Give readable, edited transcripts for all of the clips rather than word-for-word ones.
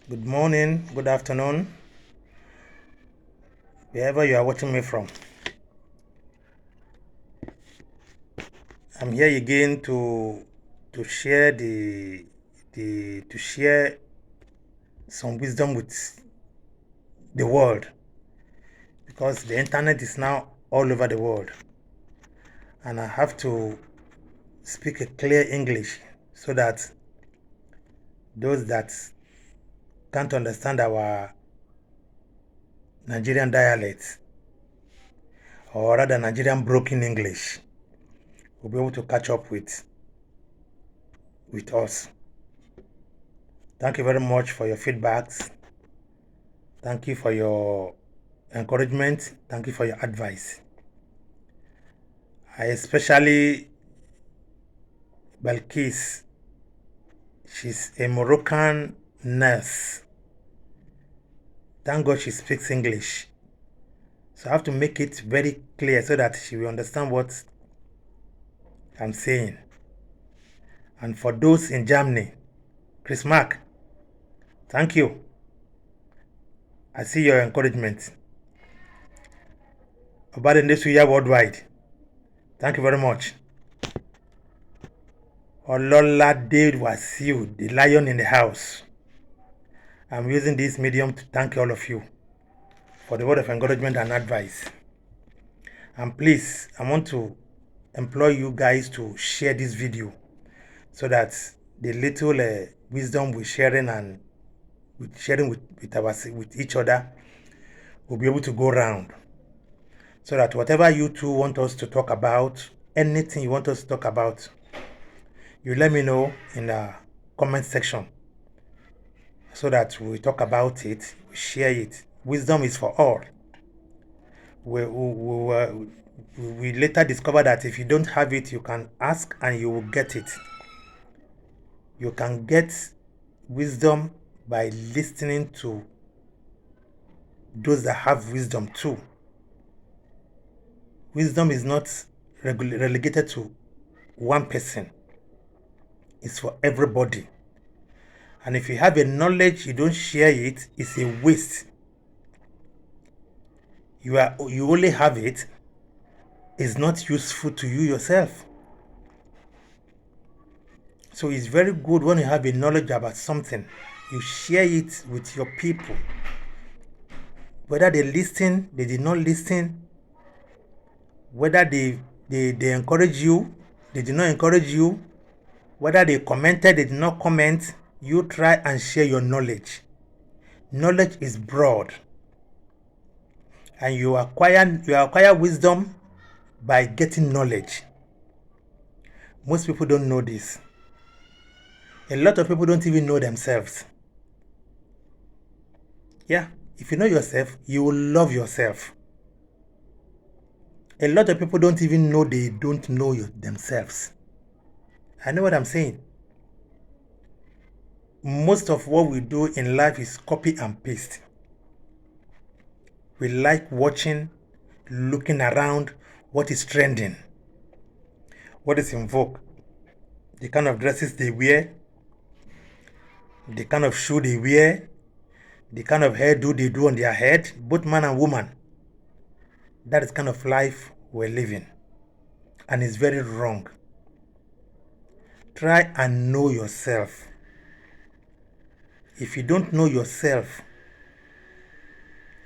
Good morning, good afternoon, wherever you are watching me from. I'm here again to share to share some wisdom with the world, because the internet is now all over the world, and I have to speak a clear English so that those that can't understand our Nigerian dialects, or rather Nigerian broken English, will be able to catch up with us. Thank you very much for your feedbacks. Thank you for your encouragement. Thank you for your advice. I especially Balkis. She's a Moroccan nurse. Thank God she speaks English. So I have to make it very clear so that she will understand what I'm saying. And for those in Germany, Chris Mark, thank you. I see your encouragement. About in this year worldwide, thank you very much. Ololade Wasiu, the lion in the house. I'm using this medium to thank all of you for the word of encouragement and advice. And please, I want to implore you guys to share this video so that the little wisdom we're sharing and with each other will be able to go around. So that whatever you two want us to talk about, anything you want us to talk about, you let me know in the comment section so that we talk about it, we share it. Wisdom is for all. We later discovered that if you don't have it, you can ask and you will get it. You can get wisdom by listening to those that have wisdom too. Wisdom is not relegated to one person. It's for everybody. And if you have a knowledge, you don't share it, it's a waste. You only have it, it's not useful to you yourself. So it's very good when you have a knowledge about something, you share it with your people. Whether they listen, they did not listen, whether they encourage you, they did not encourage you, whether they commented, they did not comment, you try and share your knowledge. Knowledge is broad. And you acquire wisdom by getting knowledge. Most people don't know this. A lot of people don't even know themselves. Yeah, if you know yourself, you will love yourself. A lot of people don't even know they don't know themselves. I know what I'm saying. Most of what we do in life is copy and paste. We like watching, looking around, what is trending, what is in vogue, the kind of dresses they wear, the kind of shoe they wear, the kind of hairdo they do on their head, both man and woman. That is kind of life we're living. And it's very wrong. Try and know yourself. If you don't know yourself,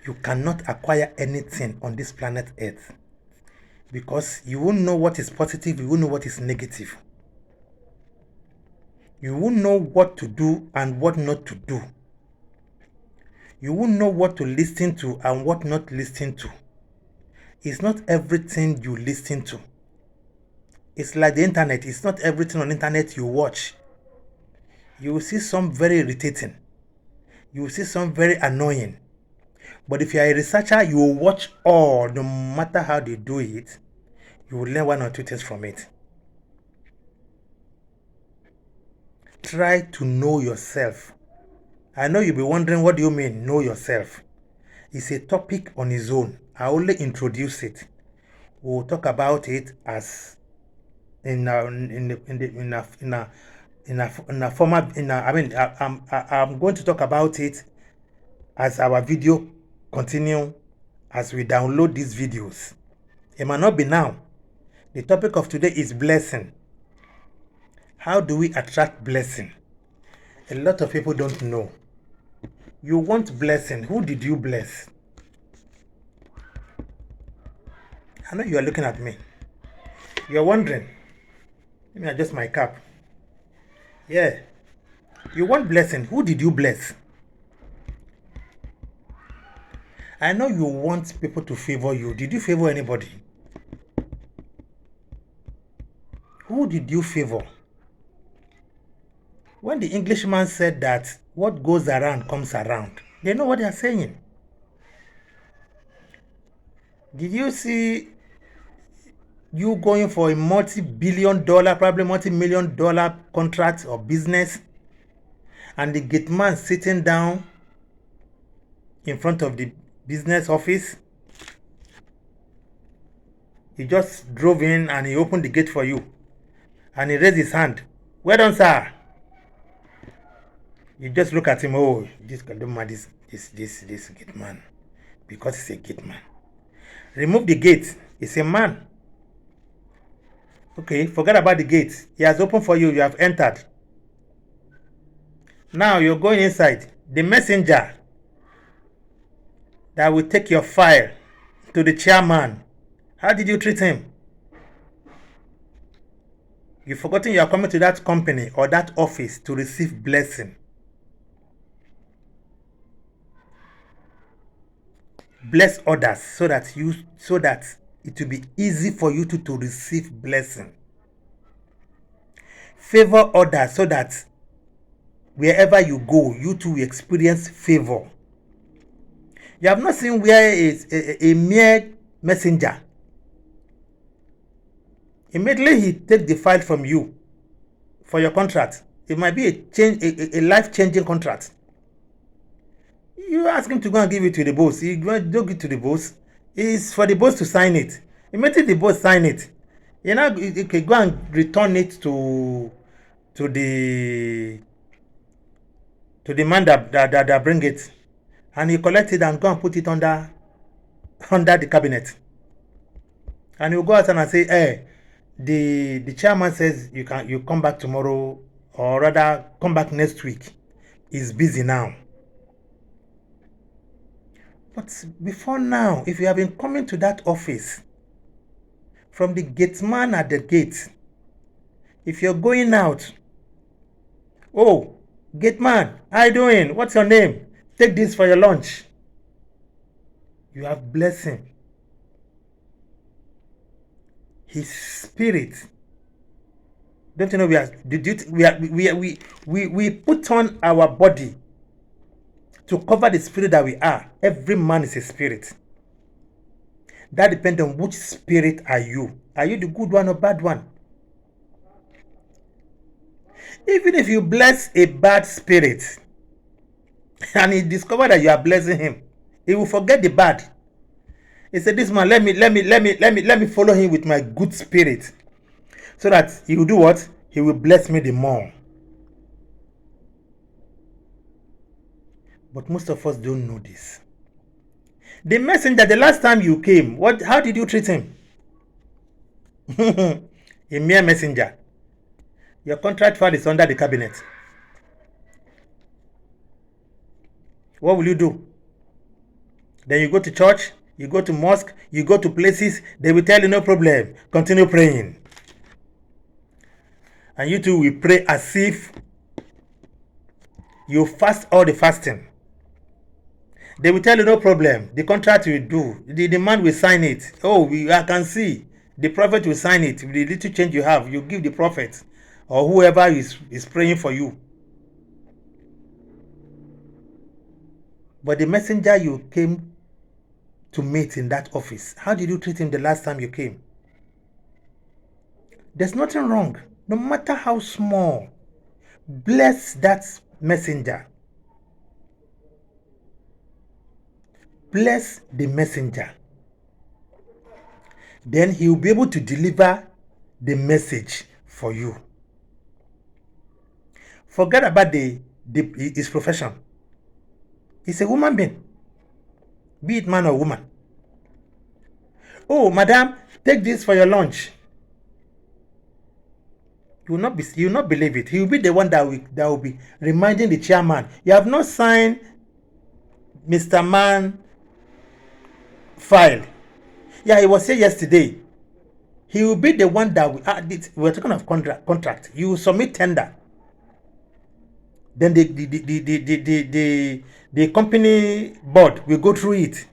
you cannot acquire anything on this planet Earth. Because you won't know what is positive, you won't know what is negative. You won't know what to do and what not to do. You won't know what to listen to and what not listen to. It's not everything you listen to. It's like the internet. It's not everything on the internet you watch. You will see some very irritating. You will see some very annoying. But if you are a researcher, you will watch all, no matter how they do it. You will learn one or two things from it. Try to know yourself. I know you'll be wondering, what do you mean, know yourself? It's a topic on its own. I only introduce it. We'll talk about it as in a I'm going to talk about it as our video continue, as we download these videos. It might not be now. The topic of today is blessing. How do we attract blessing? A lot of people don't know. You want blessing. Who did you bless? I know you are looking at me. You're wondering. Let me adjust my cap. Yeah. You want blessing. Who did you bless? I know you want people to favor you. Did you favor anybody? Who did you favor? When the Englishman said that what goes around comes around, they know what they are saying. Did you see you going for a multi-billion-dollar, probably multi-million-dollar contract or business, and the gate man sitting down in front of the business office? He just drove in and he opened the gate for you, and he raised his hand. Well done, sir. You just look at him. Oh, this gate man, because he's a gate man. Remove the gate. He's a man. Okay, forget about the gate. He has opened for you. You have entered. Now you're going inside. The messenger that will take your file to the chairman. How did you treat him? You've forgotten you are coming to that company or that office to receive blessing. Bless others so that it will be easy for you to receive blessing. Favor others so that wherever you go, you too will experience favor. You have not seen where a mere messenger, immediately he takes the file from you for your contract. It might be a life-changing contract. You ask him to go and give it to the boss. He don't give it to the boss. It's for the boss to sign it. Immediately the boss sign it, you can go and return it to the man that bring it, and he collect it and go and put it under the cabinet. And you go out and say, hey, the chairman says you come back tomorrow, or rather come back next week. He's busy now. But before now, if you have been coming to that office from the gate man at the gate, if you're going out, oh, gate man, how you doing? What's your name? Take this for your lunch. You have blessing. His spirit. Don't you know we put on our body to cover the spirit that we are. Every man is a spirit. That depends on which spirit are you. Are you the good one or bad one? Even if you bless a bad spirit and he discover that you are blessing him, he will forget the bad. He said, this man, let me follow him with my good spirit, so that he will do what? He will bless me the more. But most of us don't know this. The messenger, the last time you came, how did you treat him? A mere messenger. Your contract file is under the cabinet. What will you do? Then you go to church, you go to mosque, you go to places, they will tell you no problem, continue praying. And you too will pray as if you fast all the fasting. They will tell you no problem, the contract will do, the man will sign it. Oh, I can see, the prophet will sign it. The little change you have, you give the prophet or whoever is praying for you. But the messenger you came to meet in that office, how did you treat him the last time you came? There's nothing wrong, no matter how small. Bless that messenger. Bless the messenger. Then he will be able to deliver the message for you. Forget about his profession. He's a human being, be it man or woman. Oh, madam, take this for your lunch. You will not believe it. He will be the one that will be reminding the chairman, you have not signed Mr. Man file. Yeah, he was here yesterday. He will be the one that will, we're talking of contract. You will submit tender. Then the company board will go through it.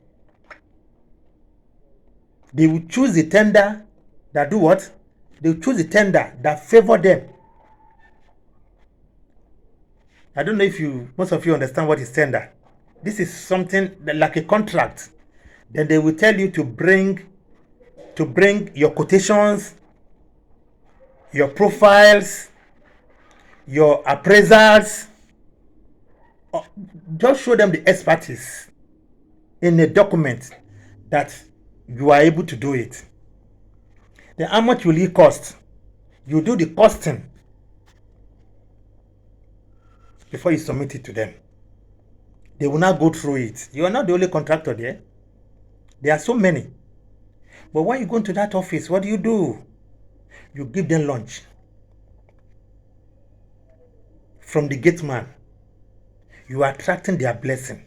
They will choose the tender that do what? They will choose the tender that favor them. I don't know if most of you understand what is tender. This is something like a contract. Then they will tell you to bring your quotations, your profiles, your appraisals. Just show them the expertise in a document that you are able to do it. Then how much will it cost? You do the costing before you submit it to them. They will not go through it. You are not the only contractor there. There are so many. But when you go into that office, what do? You give them lunch from the gate man. You are attracting their blessing.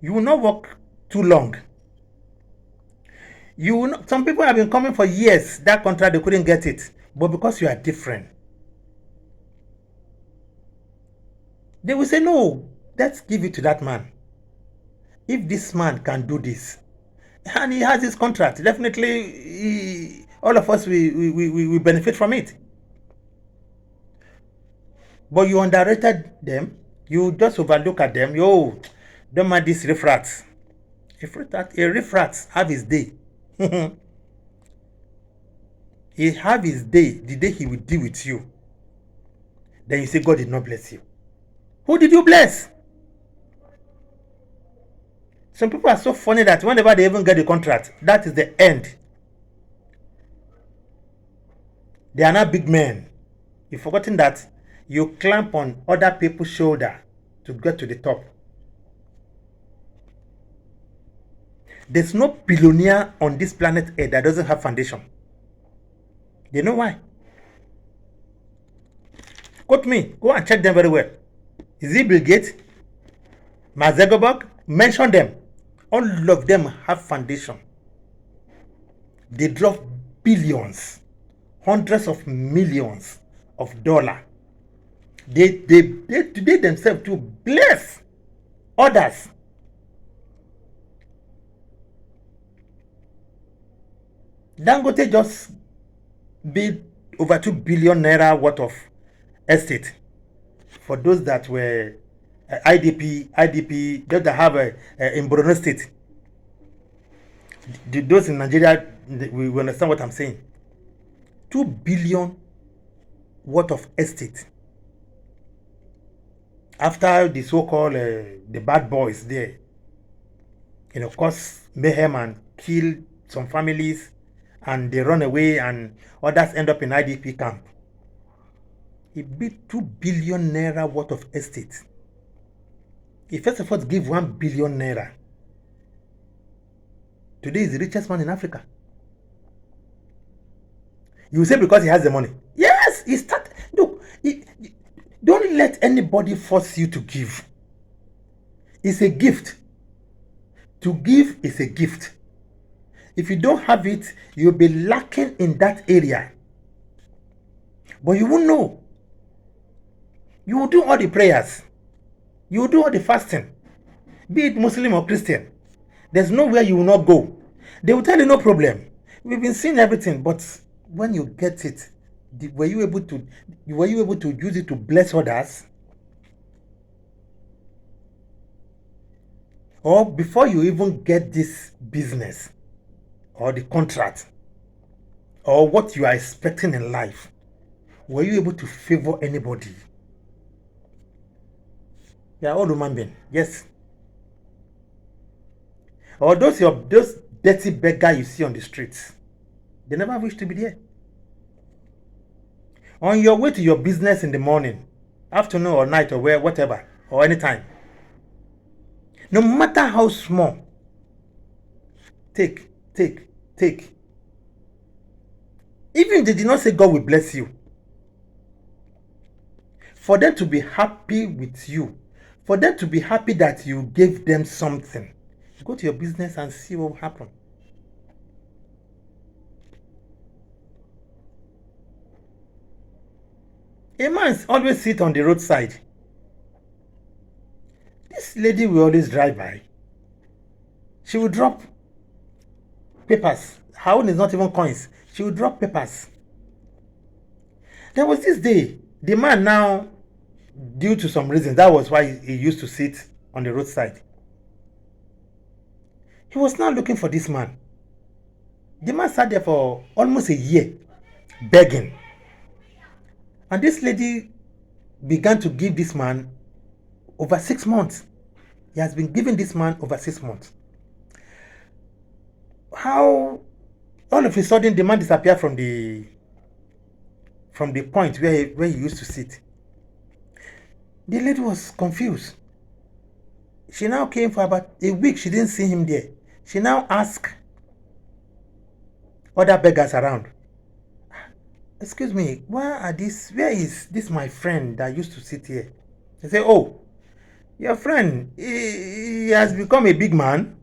You will not work too long. You will not, some people have been coming for years. That contract, they couldn't get it. But because you are different, they will say, no, let's give it to that man. If this man can do this, and he has his contract, definitely all of us we benefit from it. But you underrated them. You just overlook at them. Yo, don't mind these riffrats. A riffrat have his day. He have his day, the day he will deal with you. Then you say, God did not bless you. Who did you bless? Some people are so funny that whenever they even get the contract, that is the end. They are not big men. You've forgotten that you clamp on other people's shoulder to get to the top. There's no billionaire on this planet Earth that doesn't have foundation. You know why? Quote me. Go and check them very well. Is it Bill Gates? Mark Zuckerberg? Mention them. All of them have foundation. They drop billions, hundreds of millions of dollars. They themselves to bless others. Dangote just bid over 2 billion naira worth of estate for those that were IDP, those that have in Borno State. Those in Nigeria, we understand what I'm saying. 2 billion worth of estate. After the so-called the bad boys there, cause mayhem and kill some families, and they run away, and others end up in IDP camp. He bid 2 billion naira worth of estate. He first of all give 1 billion naira. Today is the richest man in Africa. You say because he has the money. Yes, he started. Look, don't let anybody force you to give. It's a gift. To give is a gift. If you don't have it, you'll be lacking in that area. But you won't know. You will do all the prayers. You will do all the fasting. Be it Muslim or Christian. There's nowhere you will not go. They will tell you no problem. We've been seeing everything, but when you get it, were you able to use it to bless others? Or before you even get this business or the contract or what you are expecting in life, were you able to favor anybody? Yeah, all human being, yes. Or those dirty beggars you see on the streets, they never wish to be there. On your way to your business in the morning, afternoon or night or whatever, or anytime, no matter how small, take. Even if they did not say God will bless you, for them to be happy with you, for them to be happy that you gave them something, go to your business and see what will happen. A man always sit on the roadside. This lady will always drive by. She will drop papers. Her own is not even coins. She will drop papers. There was this day, the man now, due to some reasons, that was why he used to sit on the roadside. He was now looking for this man. The man sat there for almost a year, begging. And this lady began to give this man over 6 months. He has been giving this man over 6 months. How all of a sudden the man disappeared from the point where he used to sit. The lady was confused. She now came for about a week. She didn't see him there. She now asked other beggars around, excuse me, where is this my friend that used to sit here? They say, oh, your friend, he has become a big man.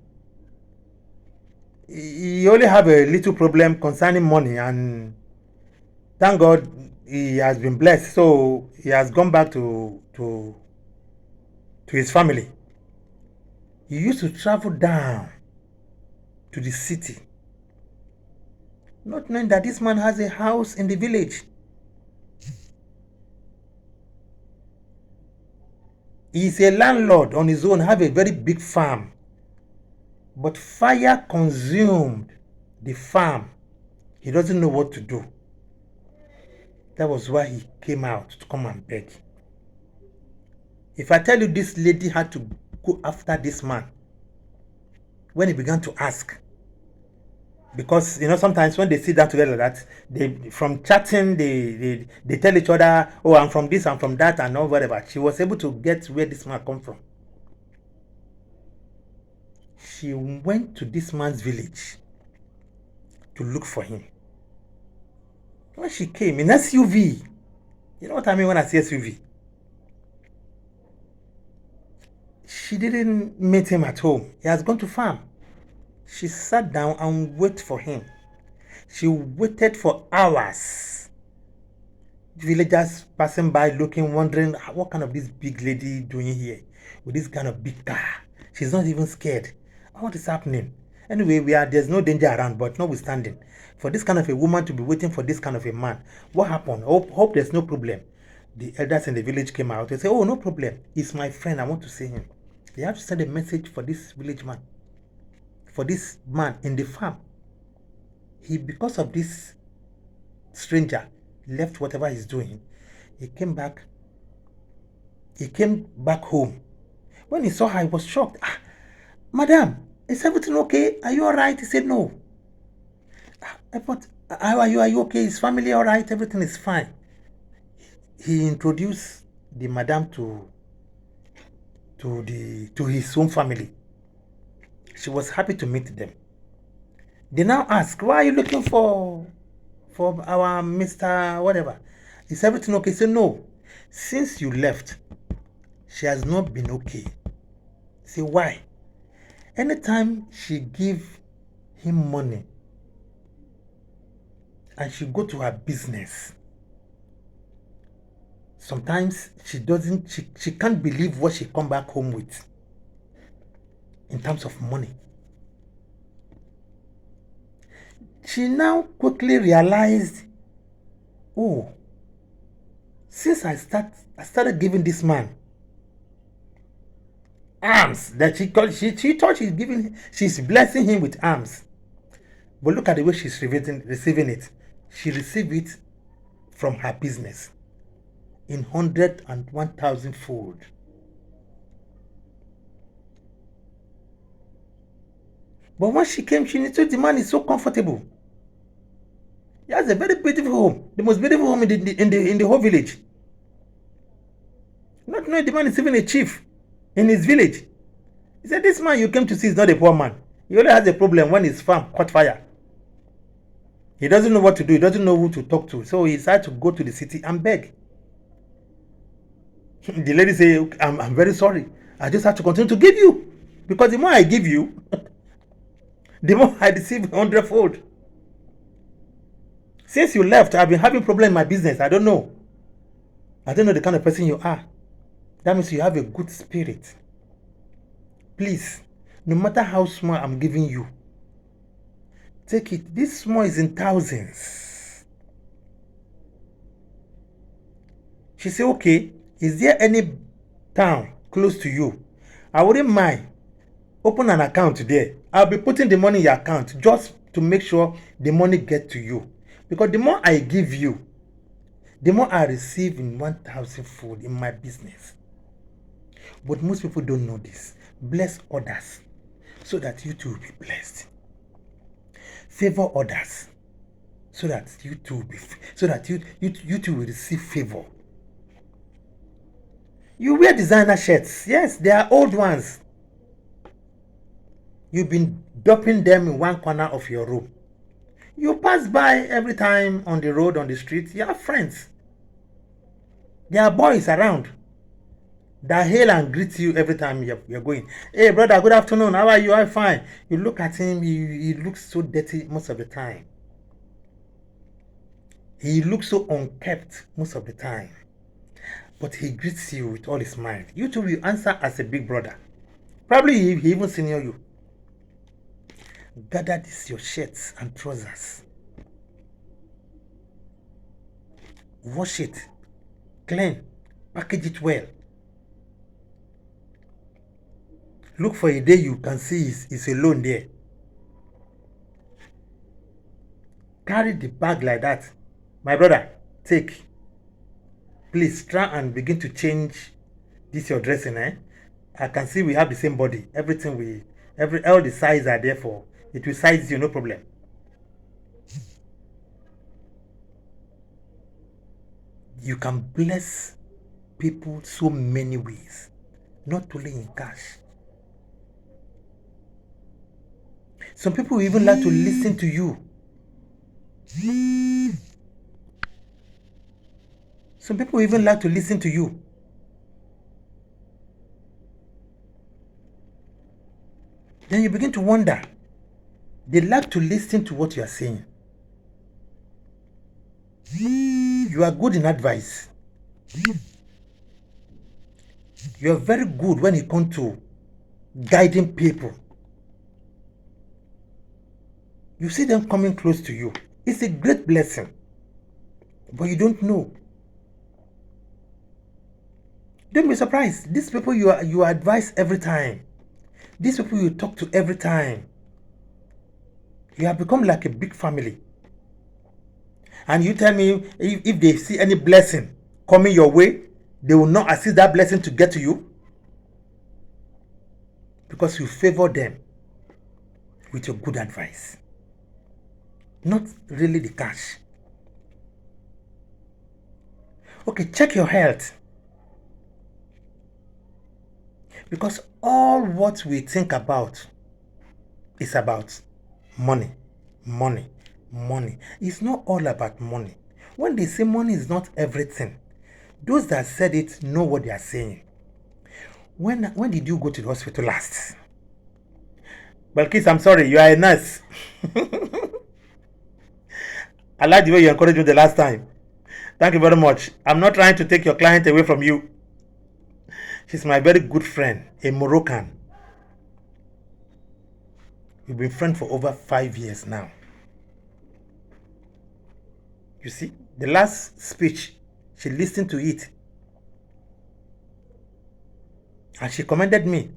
He only have a little problem concerning money, and thank God he has been blessed. So he has gone back to his family. He used to travel down to the city, not knowing that this man has a house in the village. He is a landlord on his own, have a very big farm. But fire consumed the farm. He doesn't know what to do. That was why he came out to come and beg. If I tell you this lady had to go after this man, when he began to ask, because sometimes when they sit down together like that, they from chatting they tell each other, oh, I'm from this, I'm from that, and all whatever. She was able to get where this man come from. She went to this man's village to look for him. When she came in SUV, you know what I mean when I say SUV? She didn't meet him at home. He has gone to farm. She sat down and waited for him. She waited for hours. Villagers passing by looking, wondering, what kind of this big lady doing here with this kind of big car? She's not even scared. What is happening? Anyway, there's no danger around, but notwithstanding, for this kind of a woman to be waiting for this kind of a man, what happened? Hope there's no problem. The elders in the village came out. They say, oh, no problem. He's my friend. I want to see him. They have to send a message for this village man, for this man in the farm. Because of this stranger, left whatever he's doing. He came back home. When he saw her, he was shocked. Madam, is everything okay? Are you all right? He said, no. I thought, are you okay? Is family all right? Everything is fine. He introduced the madam to his own family. She was happy to meet them. They now ask, why are you looking for our Mr. whatever? Is everything okay? He said, no. Since you left, she has not been okay. Say, why? Anytime she give him money and she go to her business, sometimes she can't believe what she come back home with in terms of money. She now quickly realized, oh, since I started giving this man alms that she thought she's blessing him with alms. But look at the way she's receiving it. She received it from her business in 101,000 fold. But when she came, she knew the man is so comfortable. He has a very beautiful home, the most beautiful home in the whole village. Not knowing the man is even a chief in his village. He said, this man you came to see is not a poor man. He only has a problem when his farm caught fire. He doesn't know what to do. He doesn't know who to talk to. So he decided to go to the city and beg. The lady said, I'm very sorry. I just have to continue to give you. Because the more I give you, the more I receive 100-fold. Since you left, I've been having problem in my business. I don't know the kind of person you are. That means you have a good spirit. Please, no matter how small I'm giving you, take it. This small is in thousands. She said, okay, is there any town close to you? I wouldn't mind. Open an account there. I'll be putting the money in your account just to make sure the money gets to you. Because the more I give you, the more I receive in 1,000-fold in my business. But most people don't know this. Bless others so that you too will be blessed. Favor others so that you too will receive favor. You wear designer shirts. Yes, they are old ones. You've been dumping them in one corner of your room. You pass by every time on the road, on the street. You have friends. There are boys around that hail and greet you every time you're going. Hey, brother, good afternoon. How are you? I'm fine. You look at him. He looks so dirty most of the time. He looks so unkept most of the time. But he greets you with all his mind. You too will answer as a big brother. Probably he even senior you. Gather this your shirts and trousers. Wash it. Clean. Package it well. Look for a day you can see he's alone there. Carry the bag like that. My brother, take. Please try and begin to change this your dressing. I can see we have the same body. Everything all the sizes are there for. It will size you, no problem. You can bless people so many ways, not only in cash. Some people even like to listen to you. Some people even like to listen to you. Then you begin to wonder. They like to listen to what you are saying. You are good in advice. You are very good when it comes to guiding people. You see them coming close to you. It's a great blessing. But you don't know. Don't be surprised. These people you advise every time. These people you talk to every time. You have become like a big family. And you tell me if they see any blessing coming your way, they will not assist that blessing to get to you. Because you favor them with your good advice. Not really the cash. Okay, check your health. Because all what we think about is about money. Money. Money. It's not all about money. When they say money is not everything, those that said it know what they are saying. When did you go to the hospital last? Balkis, I'm sorry, you are a nurse. I like the way you encouraged me the last time. Thank you very much. I'm not trying to take your client away from you. She's my very good friend, a Moroccan. We've been friends for over 5 years now. You see, the last speech, she listened to it. And she commended me.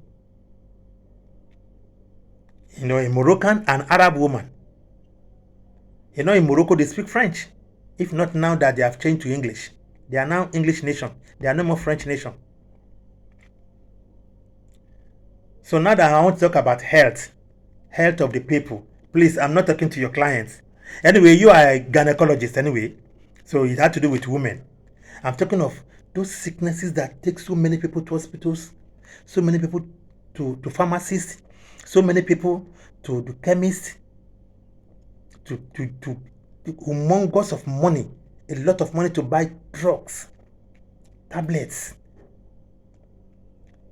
You know, a Moroccan and Arab woman. You know, in Morocco, they speak French. If not now that they have changed to English. They are now English nation. They are no more French nation. So now that I want to talk about health of the people, please, I'm not talking to your clients. Anyway, you are a gynecologist anyway, so it had to do with women. I'm talking of those sicknesses that take so many people to hospitals, so many people to pharmacists, so many people to the chemists, to humongous of money, a lot of money to buy drugs, tablets.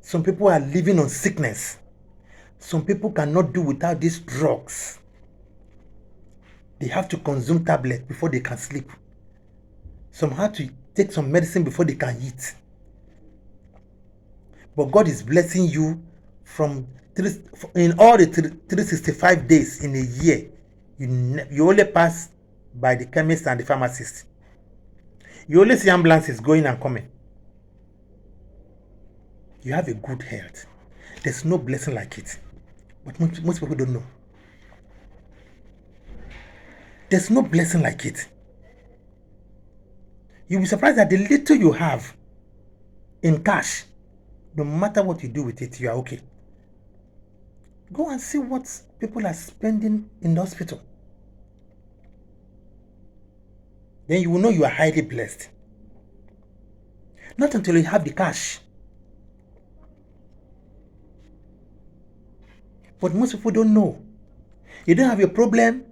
Some people are living on sickness. Some people cannot do without these drugs. They have to consume tablets before they can sleep. Some have to take some medicine before they can eat. But God is blessing you in all the 365 days in a year. You only pass by the chemist and the pharmacist. You only see ambulances going and coming. You have a good health. There's no blessing like it. But most people don't know. There's no blessing like it. You'll be surprised that the little you have in cash, no matter what you do with it, you are okay. Go and see what people are spending in the hospital. Then you will know you are highly blessed. Not until you have the cash. But most people don't know. You don't have a problem,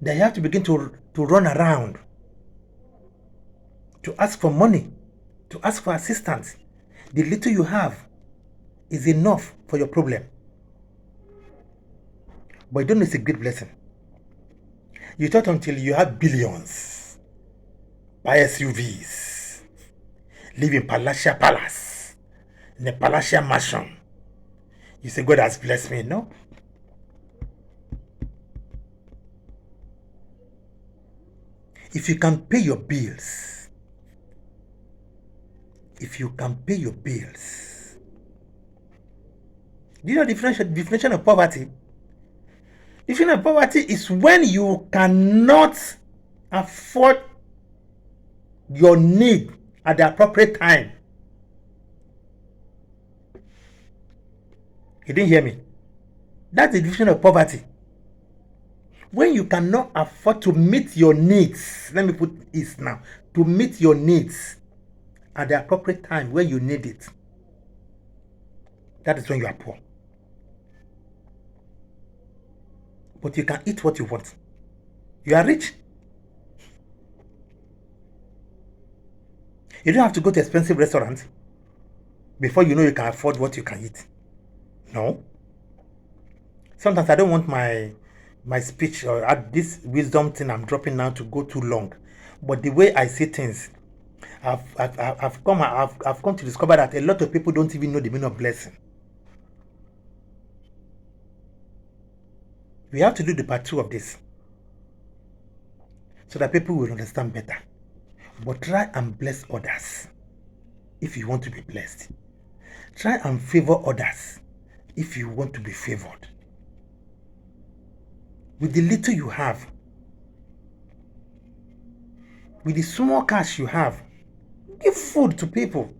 then you have to begin to run around, to ask for money, to ask for assistance. The little you have is enough for your problem. But you don't know it's a great blessing. You thought until you have billions, buy SUVs, live in palatial palace, in a palatial mansion, you say God has blessed me. No. If you can pay your bills, do you know the definition of poverty? The definition of poverty is when you cannot afford your need at the appropriate time. You didn't hear me? That's the definition of poverty. When you cannot afford to meet your needs, let me put this now, to meet your needs at the appropriate time when you need it, that is when you are poor. But you can eat what you want. You are rich. You don't have to go to expensive restaurants before you know you can afford what you can eat. No. Sometimes I don't want my speech or this wisdom thing I'm dropping now to go too long. But the way I see things, I've come to discover that a lot of people don't even know the meaning of blessing. We have to do the part 2 of this so that people will understand better. But try and bless others if you want to be blessed. Try and favor others if you want to be favored. With the little you have, with the small cash you have, give food to people.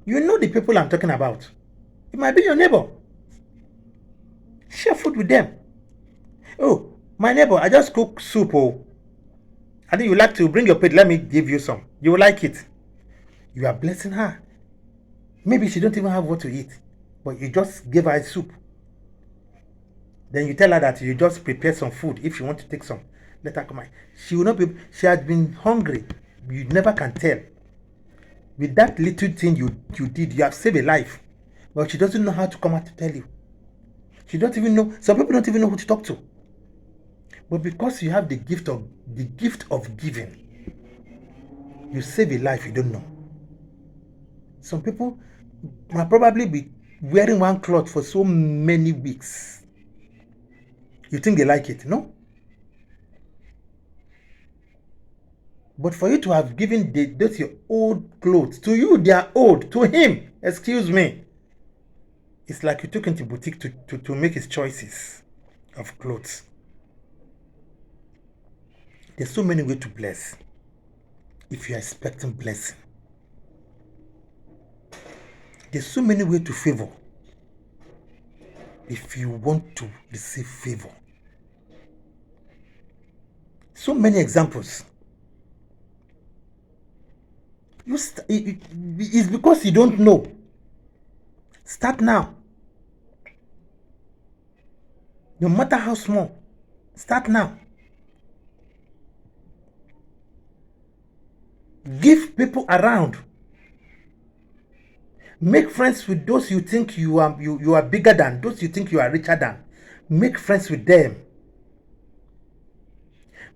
You know the people I'm talking about. It might be your neighbor. Share food with them. Oh, my neighbor, I just cook soup. Oh, I think you like to bring your plate. Let me give you some. You will like it. You are blessing her. Maybe she don't even have what to eat, but you just give her soup. Then you tell her that you just prepare some food. If she want to take some, let her come out. She will not be. She has been hungry. You never can tell. With that little thing you did, you have saved a life. But she doesn't know how to come out to tell you. She don't even know. Some people don't even know who to talk to. But because you have the gift of giving, you save a life you don't know. Some people might probably be wearing one cloth for so many weeks. You think they like it? No. But for you to have given those your old clothes, to you they are old, to him, excuse me, it's like you took into boutique to make his choices of clothes. There's so many ways to bless if you are expecting blessing. There's so many ways to favor if you want to receive favor. So many examples. It's because you don't know. Start now. No matter how small, start now. Give people around. Make friends with those you think you are bigger than, those you think you are richer than. Make friends with them.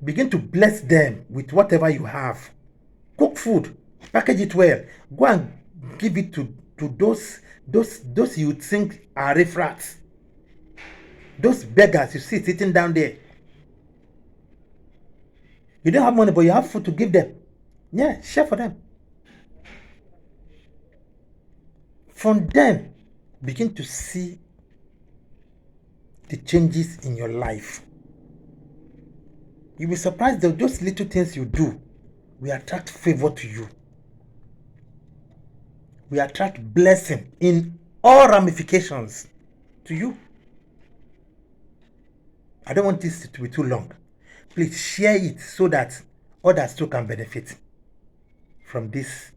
Begin to bless them with whatever you have. Cook food, package it well. Go and give it to those you think are refrats. Those beggars you see sitting down there. You don't have money, but you have food to give them. Yeah, share for them. From then, begin to see the changes in your life. You'll be surprised that those little things you do will attract favor to you. We attract blessing in all ramifications to you. I don't want this to be too long. Please share it so that others too can benefit from this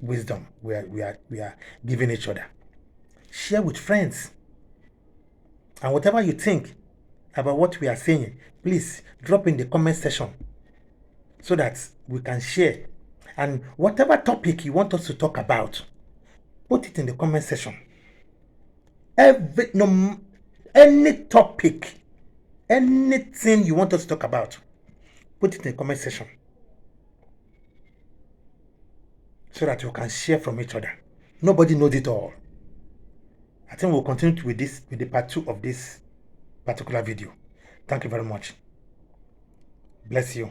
wisdom we are giving each other. Share with friends. And whatever you think about what we are saying, please drop in the comment section so that we can share. And whatever topic you want us to talk about, put it in the comment section. Any topic, anything you want us to talk about, put it in the comment section so that we can share from each other. Nobody knows it all. I think we'll continue with the part 2 of this particular video. Thank you very much. Bless you.